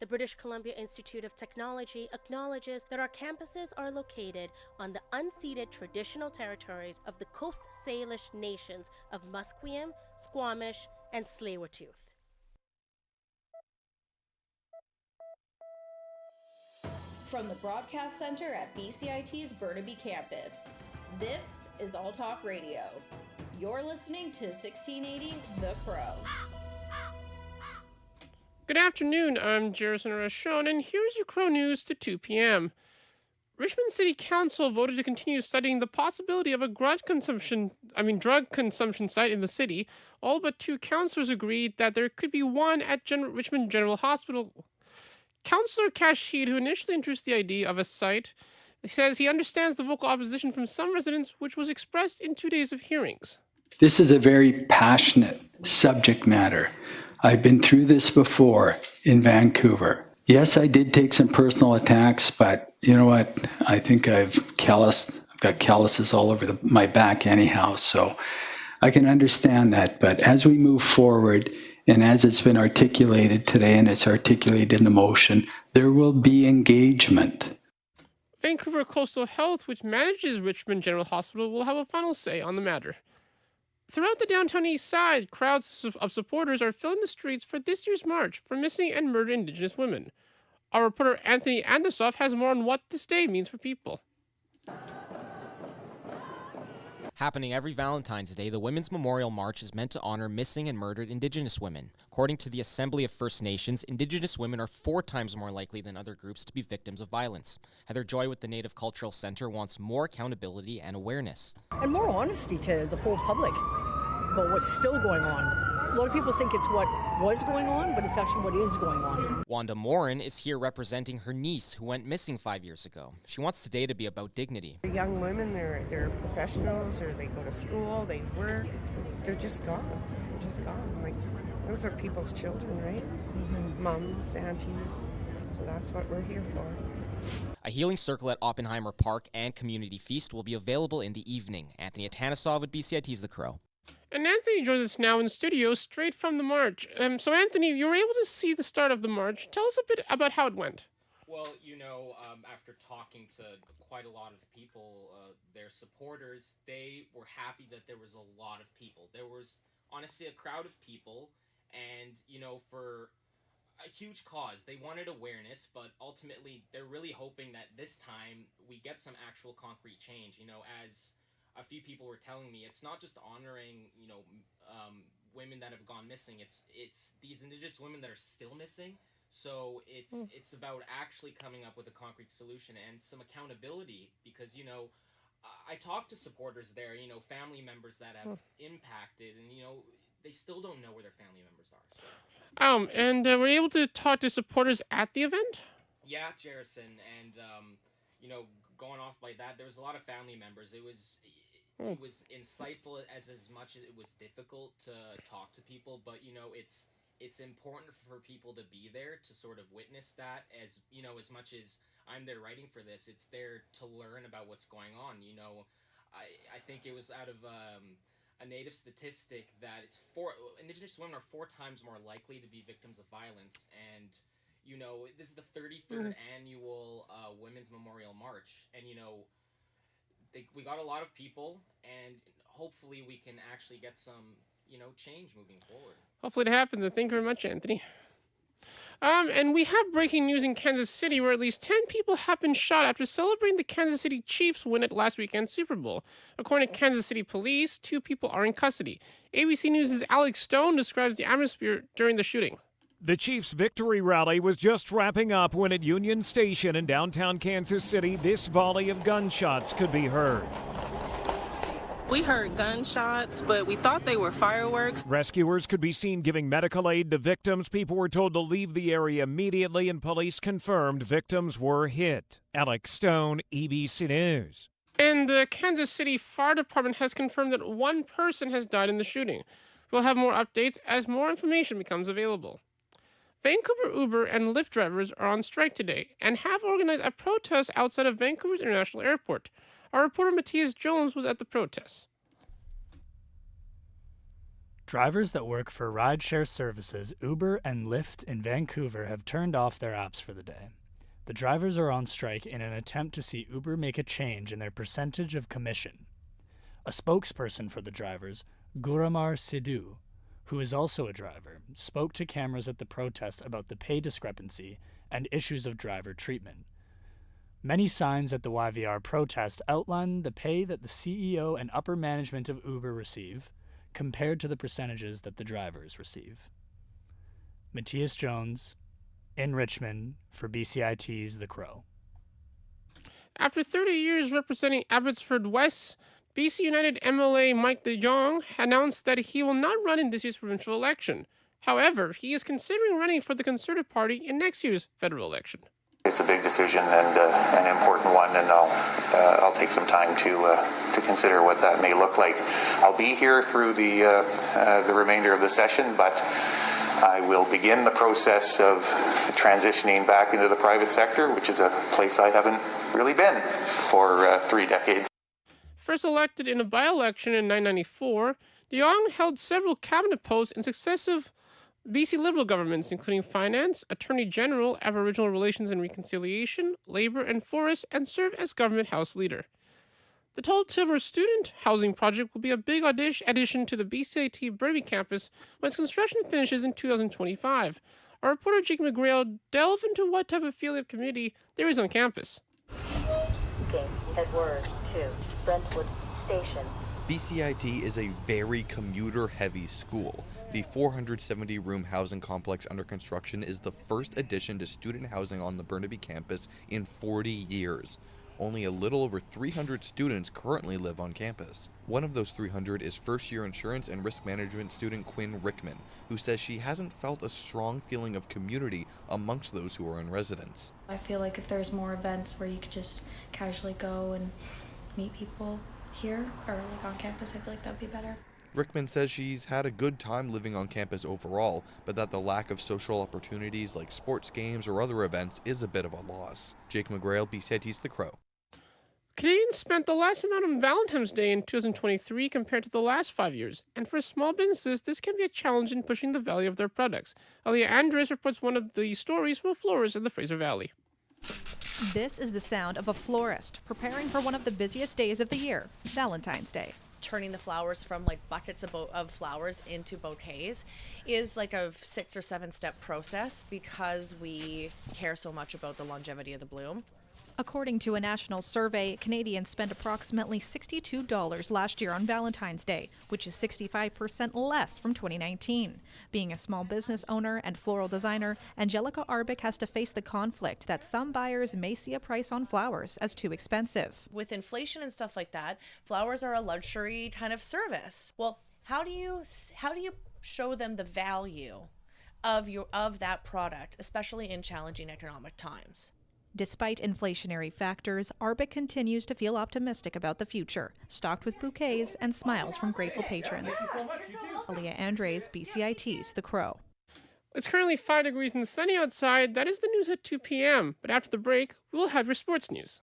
The British Columbia Institute of Technology acknowledges that our campuses are located on the unceded traditional territories of the Coast Salish nations of Musqueam, Squamish, and Tsleil-Waututh. From the Broadcast Center at BCIT's Burnaby Campus, this is All Talk Radio. You're listening to 1680 The Crow. Good afternoon, I'm Jerison Rashon, and here's your Crow News to 2 p.m. Richmond City Council voted to continue studying the possibility of a drug consumption site in the city. All but 2 councillors agreed that there could be one at Richmond General Hospital. Councillor Kashid, who initially introduced the idea of a site, says he understands the vocal opposition from some residents, which was expressed in 2 days of hearings. This is a very passionate subject matter. I've been through this before in Vancouver. Yes, I did take some personal attacks, but you know what? I think I've got calluses all over my back anyhow, so I can understand that. But as we move forward, and as it's been articulated today and it's articulated in the motion, there will be engagement. Vancouver Coastal Health, which manages Richmond General Hospital, will have a final say on the matter. Throughout the downtown east side, crowds of supporters are filling the streets for this year's March for Missing and Murdered Indigenous Women. Our reporter Anthony Andosoff has more on what this day means for people. Happening every Valentine's Day, the Women's Memorial March is meant to honor missing and murdered Indigenous women. According to the Assembly of First Nations, Indigenous women are 4 times more likely than other groups to be victims of violence. Heather Joy with the Native Cultural Center wants more accountability and awareness. And more honesty to the whole public about what's still going on. A lot of people think it's what was going on, but it's actually what is going on. Wanda Morin is here representing her niece who went missing 5 years ago. She wants today to be about dignity. Young women, they're professionals, or they go to school, they work. They're just gone. They're just gone. Like, those are people's children, right? Mm-hmm. Mums, aunties. So that's what we're here for. A healing circle at Oppenheimer Park and Community Feast will be available in the evening. Anthony Atanesov with BCIT's The Crow. And Anthony joins us now in studio straight from the march. So Anthony, you were able to see the start of the march. Tell us a bit about how it went. Well, after talking to quite a lot of people, their supporters, they were happy that there was a lot of people. There was honestly a crowd of people, and, for a huge cause. They wanted awareness, but ultimately they're really hoping that this time we get some actual concrete change. As a few people were telling me, it's not just honoring, women that have gone missing. It's these Indigenous women that are still missing. So it's about actually coming up with a concrete solution and some accountability, because, I talked to supporters there, family members that have impacted, and, they still don't know where their family members are. So. And were you able to talk to supporters at the event? Yeah, Jerison, and, going off by that, there was a lot of family members. It was insightful as much as it was difficult to talk to people, but, it's important for people to be there to sort of witness that, as much as I'm there writing for this, it's there to learn about what's going on. I think it was out of a Native statistic that Indigenous women are 4 times more likely to be victims of violence, and this is the 33rd annual Women's Memorial March, and we got a lot of people, and hopefully we can actually get some change moving forward. Hopefully it happens, and thank you very much, Anthony. And we have breaking news in Kansas City, where at least 10 people have been shot after celebrating the Kansas City Chiefs' win at last weekend's Super Bowl. According to Kansas City police, 2 people are in custody. ABC News' Alex Stone describes the atmosphere during the shooting. The Chiefs' victory rally was just wrapping up when at Union Station in downtown Kansas City, this volley of gunshots could be heard. We heard gunshots, but we thought they were fireworks. Rescuers could be seen giving medical aid to victims. People were told to leave the area immediately, and police confirmed victims were hit. Alex Stone, ABC News. And the Kansas City Fire Department has confirmed that 1 person has died in the shooting. We'll have more updates as more information becomes available. Vancouver Uber and Lyft drivers are on strike today and have organized a protest outside of Vancouver's International Airport. Our reporter Matthias Jones was at the protest. Drivers that work for rideshare services Uber and Lyft in Vancouver have turned off their apps for the day. The drivers are on strike in an attempt to see Uber make a change in their percentage of commission. A spokesperson for the drivers, Guramar Sidhu, who is also a driver, spoke to cameras at the protest about the pay discrepancy and issues of driver treatment. Many signs at the YVR protest outline the pay that the CEO and upper management of Uber receive, compared to the percentages that the drivers receive. Matthias Jones, in Richmond, for BCIT's The Crow. After 30 years representing Abbotsford West, BC United MLA Mike de Jong announced that he will not run in this year's provincial election. However, he is considering running for the Conservative Party in next year's federal election. It's a big decision and an important one, and I'll take some time to consider what that may look like. I'll be here through the remainder of the session, but I will begin the process of transitioning back into the private sector, which is a place I haven't really been for 3 decades. First elected in a by-election in 1994, de Jong held several cabinet posts in successive BC Liberal governments, including Finance, Attorney General, Aboriginal Relations and Reconciliation, Labour and Forests, and served as Government House Leader. The Tall Timber Student Housing Project will be a big addition to the BCIT Burnaby Campus when its construction finishes in 2025. Our reporter Jake McGrail delved into what type of feeling of community there is on campus. Edward to Brentwood Station. BCIT is a very commuter-heavy school. The 470-room housing complex under construction is the first addition to student housing on the Burnaby campus in 40 years. Only a little over 300 students currently live on campus. One of those 300 is first-year insurance and risk management student Quinn Rickman, who says she hasn't felt a strong feeling of community amongst those who are in residence. I feel like if there's more events where you could just casually go and meet people here or like on campus, I feel like that'd be better. Rickman says she's had a good time living on campus overall, but that the lack of social opportunities like sports games or other events is a bit of a loss. Jake McGrail, BCIT's The Crow. Canadians spent the last amount on Valentine's Day in 2023 compared to the last 5 years, and for small businesses, this can be a challenge in pushing the value of their products. Aliyah Andres reports one of the stories from a florist in the Fraser Valley. This is the sound of a florist preparing for one of the busiest days of the year, Valentine's Day. Turning the flowers from like buckets of flowers into bouquets is like a 6 or 7 step process because we care so much about the longevity of the bloom. According to a national survey, Canadians spent approximately $62 last year on Valentine's Day, which is 65% less from 2019. Being a small business owner and floral designer, Angelica Arbic has to face the conflict that some buyers may see a price on flowers as too expensive. With inflation and stuff like that, flowers are a luxury kind of service. Well, how do you show them the value of that product, especially in challenging economic times? Despite inflationary factors, Arbic continues to feel optimistic about the future, stocked with bouquets and smiles from grateful patrons. Aliyah Andres, BCIT's The Crow. It's currently 5 degrees and sunny outside. That is the news at 2 p.m. But after the break, we will have your sports news.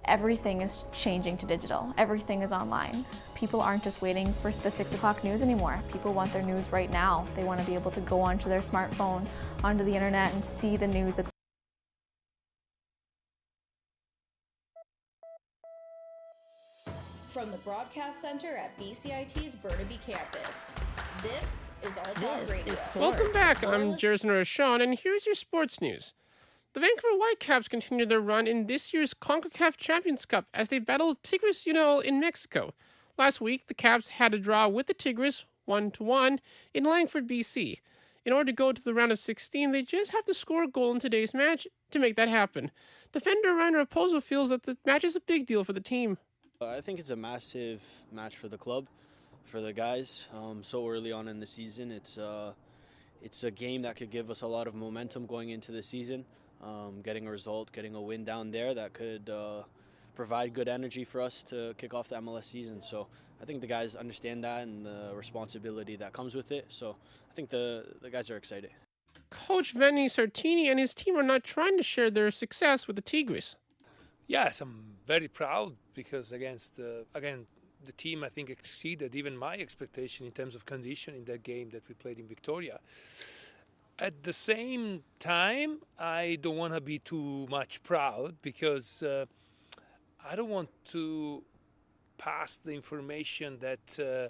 Everything is changing to digital. Everything is online. People aren't just waiting for the 6 o'clock news anymore. People want their news right now. They want to be able to go onto their smartphone, onto the internet, and see the news. From the broadcast center at BCIT's Burnaby Campus, this is All Talk Radio. Welcome back. I'm Jerison Rashon, and here's your sports news. The Vancouver Whitecaps continue their run in this year's CONCACAF Champions Cup as they battled Tigres Unido in Mexico. Last week, the Caps had a draw with the Tigres 1-1 in Langford, BC. In order to go to the round of 16, they just have to score a goal in today's match to make that happen. Defender Ryan Raposo feels that the match is a big deal for the team. I think it's a massive match for the club, for the guys. So early on in the season, it's it's a game that could give us a lot of momentum going into the season. Getting a result, getting a win down there that could provide good energy for us to kick off the MLS season. So I think the guys understand that and the responsibility that comes with it. So I think the guys are excited. Coach Vinny Sartini and his team are not trying to share their success with the Tigres. Yes, I'm very proud because against the team, I think, exceeded even my expectation in terms of condition in that game that we played in Victoria. At the same time, I don't want to be too much proud because I don't want to pass the information that,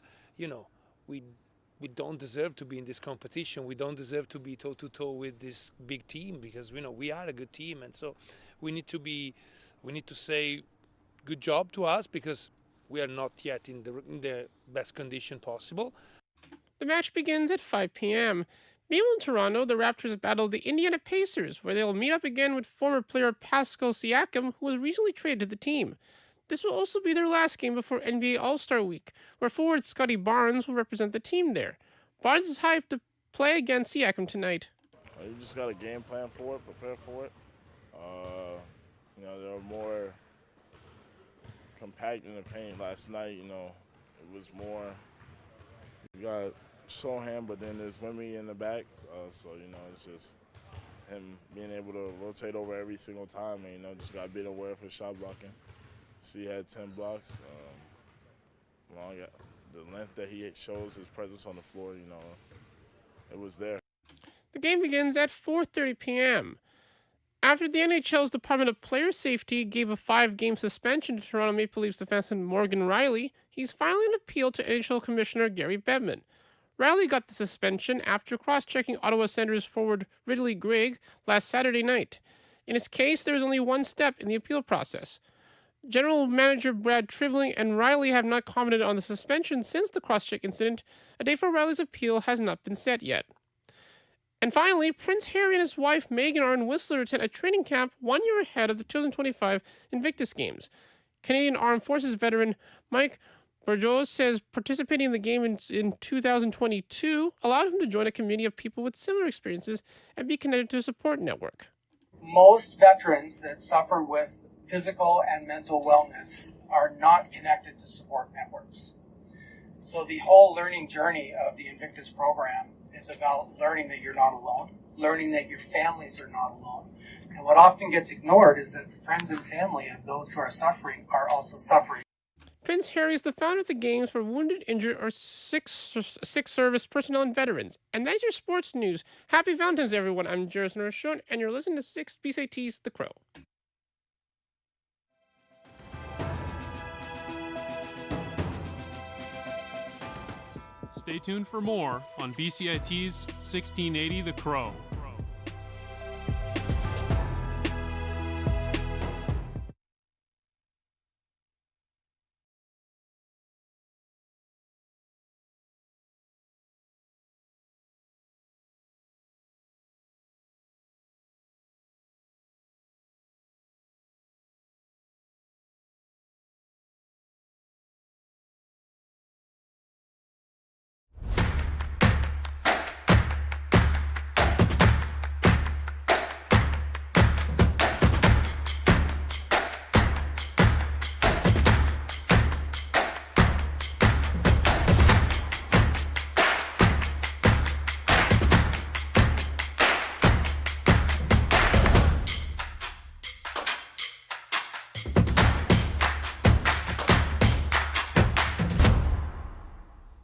we don't deserve to be in this competition. We don't deserve to be toe-to-toe with this big team because, we are a good team. And so we need to say good job to us because we are not yet in the best condition possible. The match begins at 5 p.m. Meanwhile in Toronto, the Raptors battle the Indiana Pacers, where they will meet up again with former player Pascal Siakam, who was recently traded to the team. This will also be their last game before NBA All-Star Week, where forward Scotty Barnes will represent the team there. Barnes is hyped to play against Siakam tonight. You just got a game plan for it, prepare for it. They're more compact in the paint. Last night, it was more, you got Sohan, but then there's Wemby in the back. So, it's just him being able to rotate over every single time and, just got to be aware of his shot blocking. So he had 10 blocks. The length that he shows, his presence on the floor, it was there. The game begins at 4:30 p.m. After the NHL's Department of Player Safety gave a 5-game suspension to Toronto Maple Leafs defenseman Morgan Riley, he's filing an appeal to NHL Commissioner Gary Bettman. Riley got the suspension after cross-checking Ottawa Senators forward Ridley Greig last Saturday night. In his case, there is only one step in the appeal process. General Manager Brad Trivling and Riley have not commented on the suspension since the cross-check incident. A date for Riley's appeal has not been set yet. And finally, Prince Harry and his wife Meghan are in Whistler to attend a training camp 1 year ahead of the 2025 Invictus Games. Canadian Armed Forces veteran Mike Burgos says participating in the game in 2022 allowed him to join a community of people with similar experiences and be connected to a support network. Most veterans that suffer with physical and mental wellness are not connected to support networks. So the whole learning journey of the Invictus program is about learning that you're not alone, learning that your families are not alone. And what often gets ignored is that friends and family of those who are suffering are also suffering. Prince Harry is the founder of the Games for Wounded, Injured, or Sick Service Personnel and Veterans. And that's your sports news. Happy Valentine's, everyone. I'm Jason Rochon, and you're listening to 6 BCIT's The Crow. Stay tuned for more on BCIT's 1680 The Crow.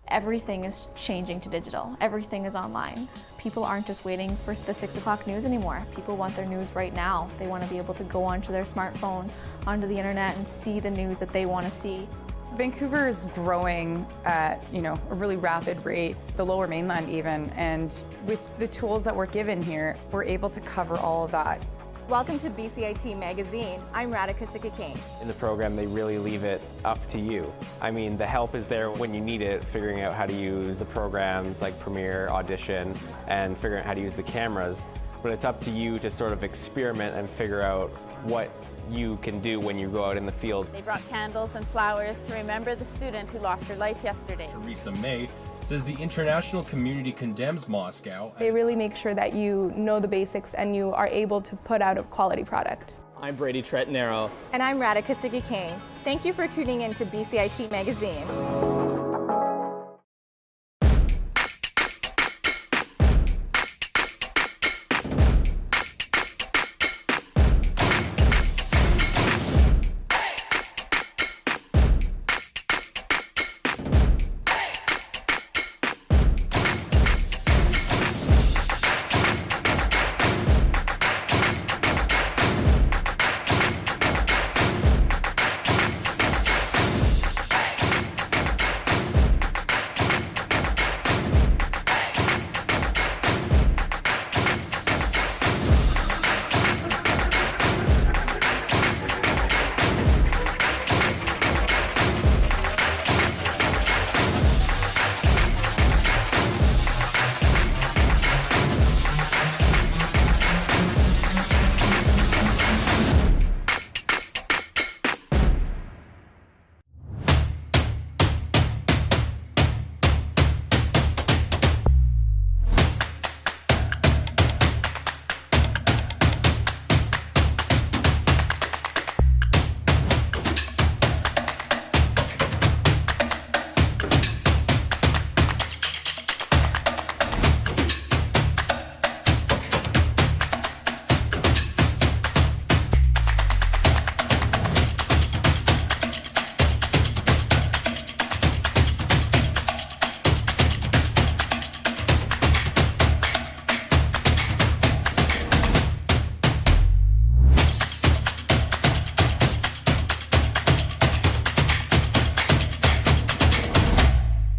Everything is changing to digital. Everything is online. People aren't just waiting for the 6 o'clock news anymore. People want their news right now. They want to be able to go onto their smartphone, onto the internet, and see the news that they want to see. Vancouver is growing at, a really rapid rate, the Lower Mainland even, and with the tools that we're given here, we're able to cover all of that. Welcome to BCIT Magazine. I'm Radhika Sikakane. In the program, they really leave it up to you. I mean, the help is there when you need it, figuring out how to use the programs like Premiere, Audition, and figuring out how to use the cameras. But it's up to you to sort of experiment and figure out what you can do when you go out in the field. They brought candles and flowers to remember the student who lost her life yesterday. Theresa May says the international community condemns Moscow. They really make sure that you know the basics and you are able to put out a quality product. I'm Brady Tretanero. And I'm Radhika Siggi-Kane. Thank you for tuning in to BCIT Magazine.